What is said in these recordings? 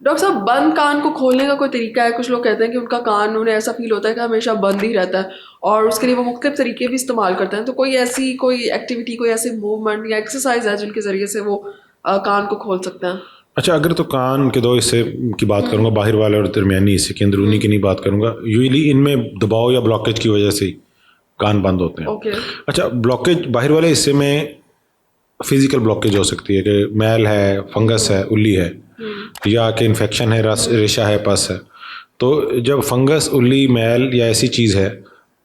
Doctor साहब, बंद कान को खोलने का कोई तरीका है? कुछ लोग कहते हैं कि उनका कान, उन्हें ऐसा फील होता है कि हमेशा बंद ही रहता है और उसके लिए वो मुख्तलिफ तरीके भी इस्तेमाल करते हैं। तो कोई ऐसी कोई एक्टिविटी, कोई ऐसी मूवमेंट या एक्सरसाइज है जिनके ज़रिए से वो कान को खोल सकते हैं? अच्छा, अगर तो कान के दो हिस्से की बात करूंगा, बाहर वाले और दरमियानी हिस्से की, अंदरूनी की नहीं बात करूंगा। यूजली इनमें दबाव या ब्लॉकेज की वजह से कान बंद होते हैं। ओके। अच्छा, ब्लॉकेज बाहर वाले हिस्से में फिजिकल ब्लॉकेज हो सकती है कि मैल है, फंगस है, उल्ली है, या कि इन्फेक्शन है, रेशा है, पस है। तो जब फंगस, उल्ली, मैल या ऐसी चीज़ है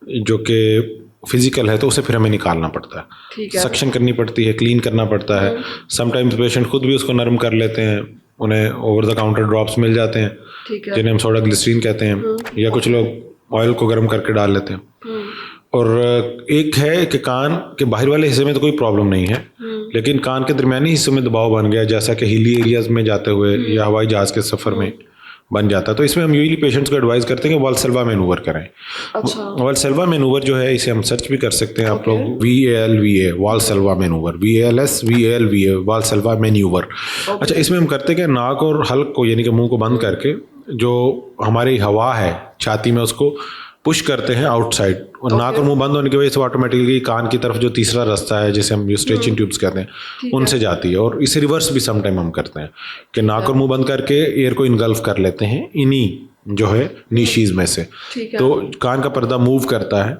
जो कि फिजिकल है तो उसे फिर हमें निकालना पड़ता है, सक्शन करनी पड़ती है, क्लीन करना पड़ता है। समटाइम्स पेशेंट खुद भी उसको नरम कर लेते हैं, उन्हें ओवर द काउंटर ड्रॉप्स मिल जाते हैं जिन्हें हम सोडा ग्लिसरीन कहते हैं, या कुछ लोग ऑयल को गर्म करके डाल लेते हैं। और एक है कि कान के बाहर वाले हिस्से में तो कोई प्रॉब्लम नहीं है, लेकिन कान के दरमियानी हिस्से में दबाव बन गया, जैसा कि हिली एरियाज में जाते हुए या हवाई जहाज़ के सफ़र में बन जाता है। तो इसमें हम यूजली पेशेंट्स को एडवाइस करते हैं कि वाल्सल्वा मैनूवर करें। अच्छा। वाल्सल्वा मैनूवर जो है, इसे हम सर्च भी कर सकते हैं आप लोग, VALVA वाल्सल्वा मैनूवर, VALSVALVA वाल्सल्वा मैन्यूवर। अच्छा, इसमें हम करते हैं कि नाक और हल्क को, यानी कि मुंह को बंद करके जो हमारी हवा है छाती में, उसको पुश करते हैं आउटसाइड, और नाक और मुंह बंद होने की वजह से ऑटोमेटिकली कान की तरफ जो तीसरा रास्ता है, जिसे हम स्ट्रेचिंग ट्यूब्स कहते हैं, उनसे जाती है। और इसे रिवर्स भी समटाइम हम करते हैं कि नाक और मुंह बंद करके एयर को इनगल्फ कर लेते हैं इन्हीं जो है नीशीज में से। तो कान का पर्दा मूव करता है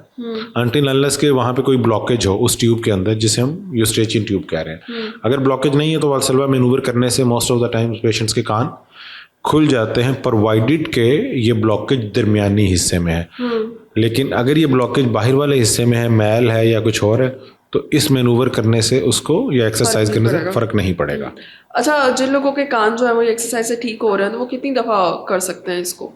अनटिल अनलेस के वहाँ पे कोई ब्लॉकेज हो उस ट्यूब के अंदर, जिसे हम यूस्ट्रेचिंग ट्यूब कह रहे हैं। अगर ब्लॉकेज नहीं है तो वाल्सल्वा मैनूवर करने से most of the time patients के कान खुल जाते हैं, प्रोवाइडेड के ये ब्लॉकेज दरमियानी हिस्से में है। लेकिन अगर ये ब्लॉकेज बाहर वाले हिस्से में है, मैल है या कुछ और है, तो इस मैनूवर करने से उसको या एक्सरसाइज करने से फर्क नहीं पड़ेगा। अच्छा, जिन लोगों के कान जो है वो एक्सरसाइज से ठीक हो रहे हैं, तो वो कितनी दफ़ा कर सकते हैं इसको?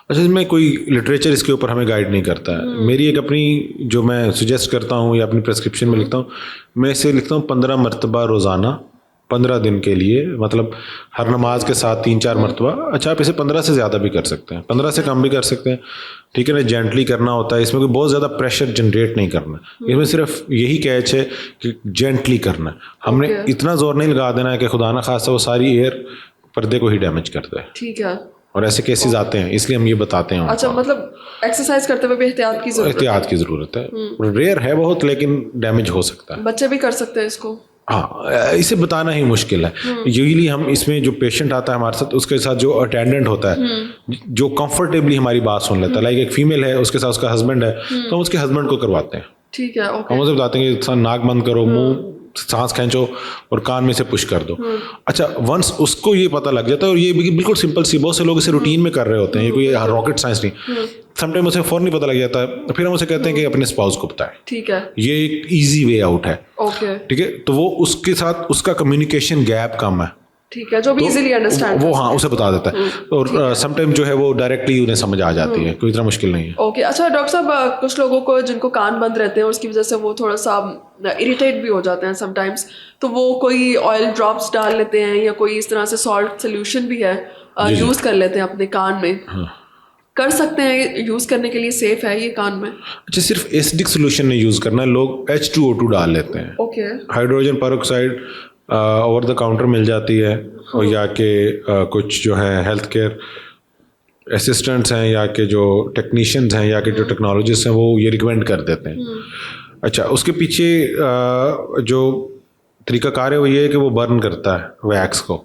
अच्छा, इसमें कोई लिटरेचर इसके ऊपर हमें गाइड नहीं करता है। मेरी एक अपनी जो मैं सुजेस्ट करता हूँ या अपनी प्रेस्क्रिप्शन में लिखता हूँ, मैं इसे लिखता हूँ 15 मरतबा रोज़ाना 15 दिन के लिए, मतलब हर नमाज के साथ 3-4 मरतबा। अच्छा, आप इसे 15 से ज़्यादा भी कर सकते हैं, 15 से कम भी कर सकते हैं, ठीक है ना। जेंटली करना होता है, इसमें कोई बहुत ज़्यादा प्रेशर जनरेट नहीं करना, इसमें सिर्फ यही कैच है कि जेंटली करना। हमने इतना जोर नहीं लगा देना है कि खुदा ना खासा वो सारी एयर पर्दे को ही डैमेज करता है। ठीक है। और ऐसे केसेस आते हैं, इसलिए हम ये बताते हैं। अच्छा, मतलब एक्सरसाइज करते हुए भी एहतियात की ज़रूरत है। रेयर है बहुत, लेकिन डैमेज हो सकता है। बच्चे भी कर सकते हैं इसको? हाँ, इसे बताना ही मुश्किल है। यूजली हम इसमें जो पेशेंट आता है हमारे साथ, उसके साथ जो अटेंडेंट होता है, जो कंफर्टेबली हमारी बात सुन लेता है, लाइक एक फीमेल है, उसके साथ उसका हस्बैंड है, तो हम उसके हस्बैंड को करवाते हैं। ठीक है, ओके। हम उसे बताते हैं कि नाक बंद करो, मुंह सांस खींचो और कान में से पुश कर दो। अच्छा, वंस उसको ये पता लग जाता है, और ये बिल्कुल सिंपल सी, बहुत से लोग इसे रूटीन में कर रहे होते हैं, ये कोई रॉकेट साइंस नहीं। समटाइम उसे फौरन नहीं पता लग जाता है, फिर हम उसे कहते हैं कि अपने स्पाउस को बताएं। ठीक है, ये एक ईजी वे आउट है। ओके, ठीक है। तो वो उसके साथ उसका कम्युनिकेशन गैप कम है, ठीक है, जो भी इजीली अंडरस्टैंड वो हाँ उसे बता देता है। और समटाइम जो है वो डायरेक्टली उन्हें समझ आ जाती है, कोई इतना मुश्किल नहीं है। ओके। अच्छा डॉक्टर साहब, कुछ लोगों को जिनको कान बंद रहते हैं उसकी वजह से वो थोड़ा सा इरिटेट भी हो जाते हैं समटाइम्स, तो वो कोई ऑयल ड्रॉप्स डाल लेते हैं या कोई इस तरह से सॉल्ट सोल्यूशन भी है यूज़ कर लेते हैं अपने कान में। कर सकते हैं, यूज़ करने के लिए सेफ है ये कान में? अच्छा, सिर्फ एसिडिक सोल्यूशन नहीं यूज़ करना, लोग H2O2 डाल लेते हैं। Okay. Hydrogen peroxide over the counter मिल जाती है, और या के कुछ जो है हेल्थ केयर असिस्टेंट्स हैं या के जो टेक्नीशियंस हैं या के जो टेक्नोलॉजिस्ट हैं, वो ये रिकमेंड कर देते हैं। अच्छा, उसके पीछे जो तरीकाकार है वो ये है कि वो बर्न करता है वैक्स को,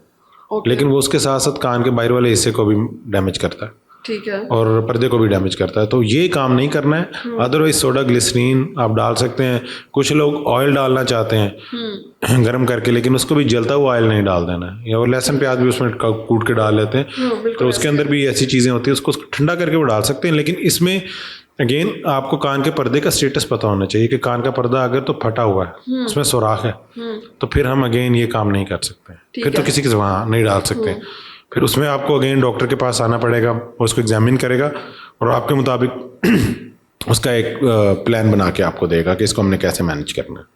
लेकिन वो उसके साथ साथ कान के बाहर वाले हिस्से को भी डैमेज करता है। ठीक है। और पर्दे को भी डैमेज करता है, तो ये काम नहीं करना है। अदरवाइज सोडा ग्लिसरीन आप डाल सकते हैं। कुछ लोग ऑयल डालना चाहते हैं गर्म करके, लेकिन उसको भी जलता हुआ ऑयल नहीं डाल देना है, या वो लहसुन प्याज भी उसमें कूट के डाल लेते हैं, तो उसके अंदर भी ऐसी चीज़ें होती है, उसको ठंडा करके वो डाल सकते हैं। लेकिन इसमें अगेन आपको कान के पर्दे का स्टेटस पता होना चाहिए कि कान का पर्दा अगर तो फटा हुआ है, उसमें सुराख है, तो फिर हम अगेन ये काम नहीं कर सकते, फिर तो किसी के वहाँ नहीं डाल सकते। फिर उसमें आपको अगेन डॉक्टर के पास आना पड़ेगा, वो उसको एग्जामिन करेगा और आपके मुताबिक उसका एक प्लान बना के आपको देगा कि इसको हमने कैसे मैनेज करना है।